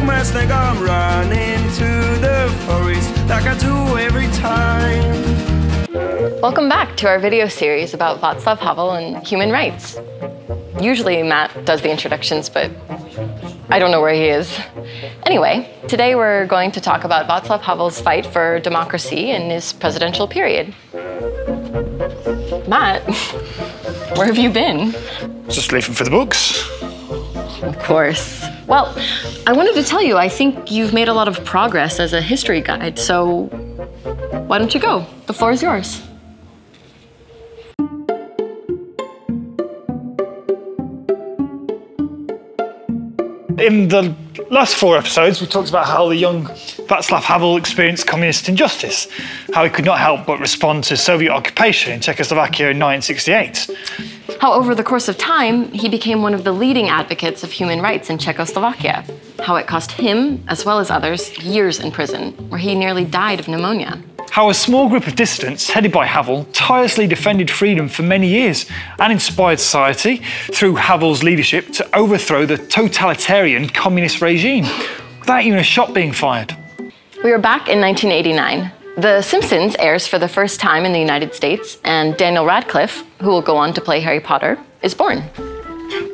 must think I'm running to the forest like I do every time. Welcome back to our video series about Václav Havel and human rights. Usually Matt does the introductions, but I don't know where he is. Anyway, today we're going to talk about Václav Havel's fight for democracy in his presidential period. Matt, where have you been? Just leaving for the books. Of course. Well, I wanted to tell you, I think you've made a lot of progress as a history guide, so why don't you go? The floor is yours. In the last 4 episodes, we talked about how the young Václav Havel experienced communist injustice, how he could not help but respond to Soviet occupation in Czechoslovakia in 1968. How over the course of time, he became one of the leading advocates of human rights in Czechoslovakia. How it cost him, as well as others, years in prison, where he nearly died of pneumonia. How a small group of dissidents, headed by Havel, tirelessly defended freedom for many years and inspired society, through Havel's leadership, to overthrow the totalitarian communist regime, without even a shot being fired. We are back in 1989. The Simpsons airs for the first time in the United States, and Daniel Radcliffe, who will go on to play Harry Potter, is born.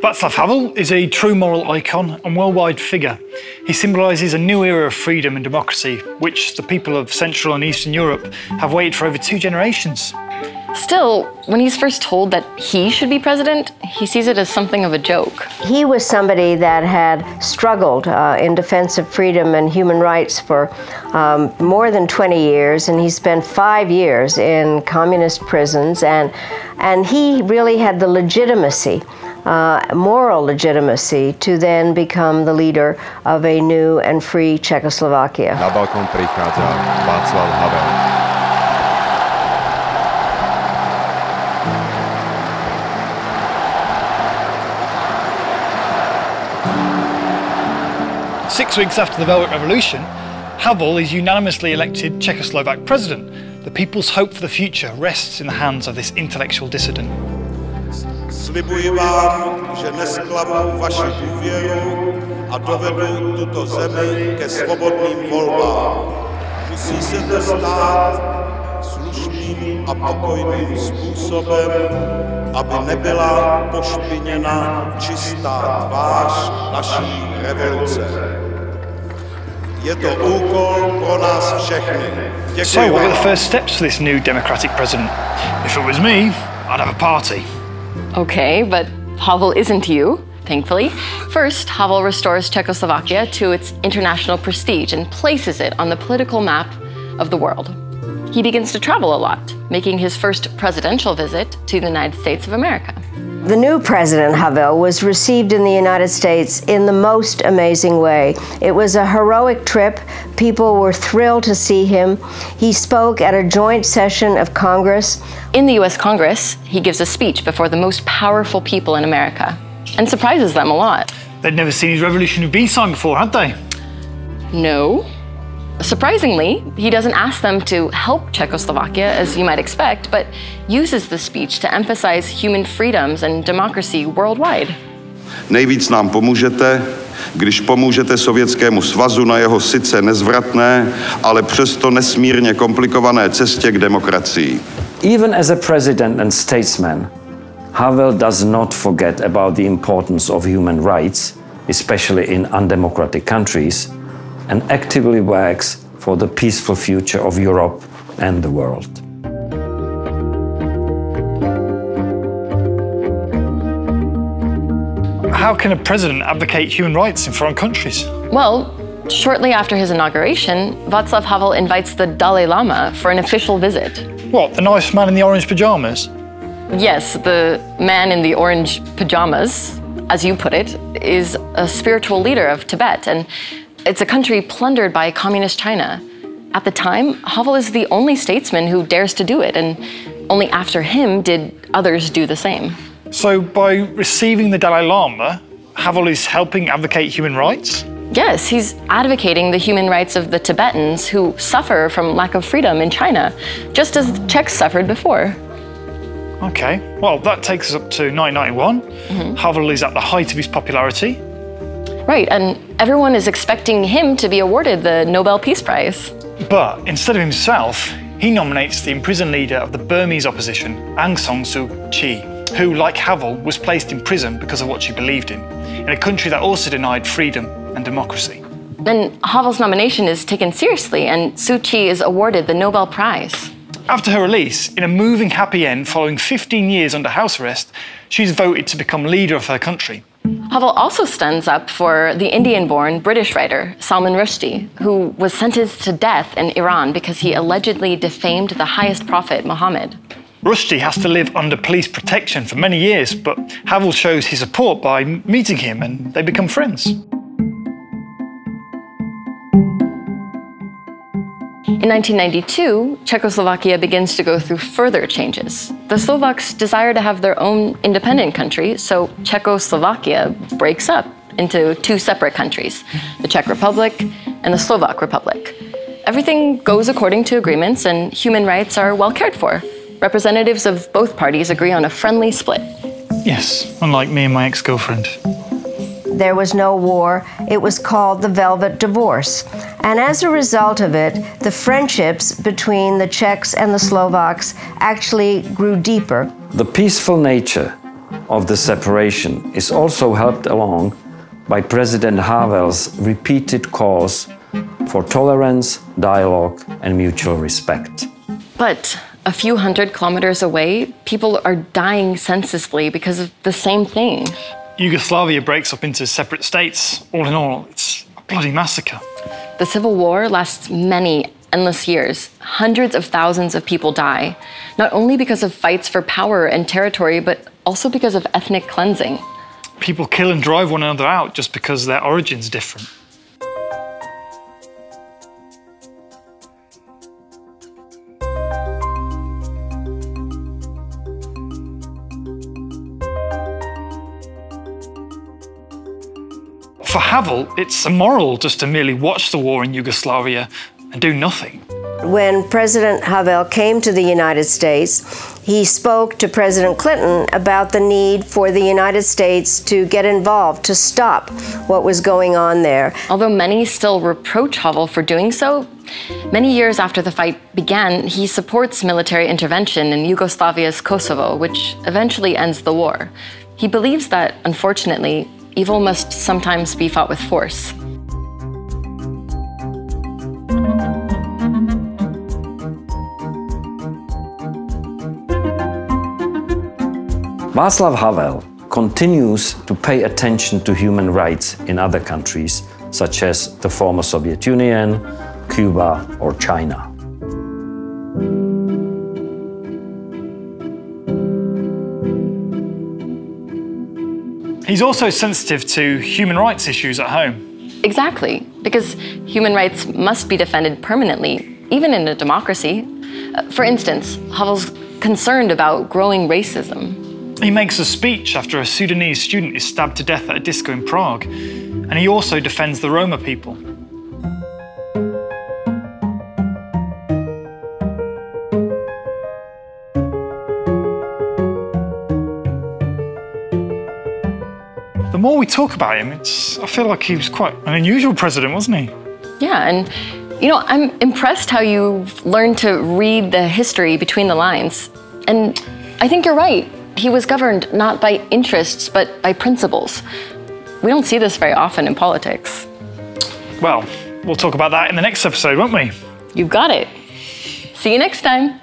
Václav Havel is a true moral icon and worldwide figure. He symbolises a new era of freedom and democracy, which the people of Central and Eastern Europe have waited for over 2 generations. Still, when he's first told that he should be president, he sees it as something of a joke. He was somebody that had struggled in defense of freedom and human rights for more than 20 years, and he spent 5 years in communist prisons, and he really had the legitimacy, moral legitimacy, to then become the leader of a new and free Czechoslovakia. Na balkón prichádza Václav Havel. 6 weeks after the Velvet Revolution, Havel is unanimously elected Czechoslovak president. The people's hope for the future rests in the hands of this intellectual dissident. Slibuji vám, že nesklamu vaši důvěru a dovedu tuto zemi ke svobodným volbám. Musí se to stát slušným a pokojným způsobem, aby nebyla pošpiněna čistá tvář naší revoluce. Je to úkol pro nás všechny. So, what were the first steps for this new democratic president? If it was me, I'd have a party. Okay, but Havel isn't you, thankfully. First, Havel restores Czechoslovakia to its international prestige and places it on the political map of the world. He begins to travel a lot, making his first presidential visit to the United States of America. The new President Havel was received in the United States in the most amazing way. It was a heroic trip. People were thrilled to see him. He spoke at a joint session of Congress. In the US Congress, he gives a speech before the most powerful people in America and surprises them a lot. They'd never seen his revolutionary peace sign before, had they? No. Surprisingly, he doesn't ask them to help Czechoslovakia, as you might expect, but uses the speech to emphasize human freedoms and democracy worldwide. Nejvíc nám pomůžete, když pomůžete Sovětskému svazu na jeho sice nezvratné, ale přesto nesmírně komplikované cestě k demokracii. Even as a president and statesman, Havel does not forget about the importance of human rights, especially in undemocratic countries, and actively works for the peaceful future of Europe and the world. How can a president advocate human rights in foreign countries? Well, shortly after his inauguration, Václav Havel invites the Dalai Lama for an official visit. What, the nice man in the orange pyjamas? Yes, the man in the orange pajamas, as you put it, is a spiritual leader of Tibet, and it's a country plundered by communist China. At the time, Havel is the only statesman who dares to do it, and only after him did others do the same. So by receiving the Dalai Lama, Havel is helping advocate human rights? Yes, he's advocating the human rights of the Tibetans who suffer from lack of freedom in China, just as the Czechs suffered before. Okay, well, that takes us up to 1991. Havel is at the height of his popularity. Right, and everyone is expecting him to be awarded the Nobel Peace Prize. But instead of himself, he nominates the imprisoned leader of the Burmese opposition, Aung San Suu Kyi, who, like Havel, was placed in prison because of what she believed in a country that also denied freedom and democracy. Then Havel's nomination is taken seriously, and Suu Kyi is awarded the Nobel Prize. After her release, in a moving happy end following 15 years under house arrest, she's voted to become leader of her country. Havel also stands up for the Indian-born British writer Salman Rushdie, who was sentenced to death in Iran because he allegedly defamed the highest prophet, Muhammad. Rushdie has to live under police protection for many years, but Havel shows his support by meeting him and they become friends. In 1992, Czechoslovakia begins to go through further changes. The Slovaks desire to have their own independent country, so Czechoslovakia breaks up into two separate countries, the Czech Republic and the Slovak Republic. Everything goes according to agreements and human rights are well cared for. Representatives of both parties agree on a friendly split. Yes, unlike me and my ex-girlfriend. There was no war. It was called the Velvet Divorce. And as a result of it, the friendships between the Czechs and the Slovaks actually grew deeper. The peaceful nature of the separation is also helped along by President Havel's repeated calls for tolerance, dialogue, and mutual respect. But a few hundred kilometers away, people are dying senselessly because of the same thing. Yugoslavia breaks up into separate states. All in all, it's a bloody massacre. The civil war lasts many endless years. Hundreds of thousands of people die, not only because of fights for power and territory, but also because of ethnic cleansing. People kill and drive one another out just because their origin's different. For Havel, it's immoral just to merely watch the war in Yugoslavia and do nothing. When President Havel came to the United States, he spoke to President Clinton about the need for the United States to get involved, to stop what was going on there. Although many still reproach Havel for doing so, many years after the fight began, he supports military intervention in Yugoslavia's Kosovo, which eventually ends the war. He believes that, unfortunately, evil must sometimes be fought with force. Václav Havel continues to pay attention to human rights in other countries, such as the former Soviet Union, Cuba, or China. He's also sensitive to human rights issues at home. Exactly, because human rights must be defended permanently, even in a democracy. For instance, Havel's concerned about growing racism. He makes a speech after a Sudanese student is stabbed to death at a disco in Prague, and he also defends the Roma people. The more we talk about him, I feel like he was quite an unusual president, wasn't he? Yeah, and I'm impressed how you've learned to read the history between the lines. And I think you're right. He was governed not by interests, but by principles. We don't see this very often in politics. Well, we'll talk about that in the next episode, won't we? You've got it. See you next time.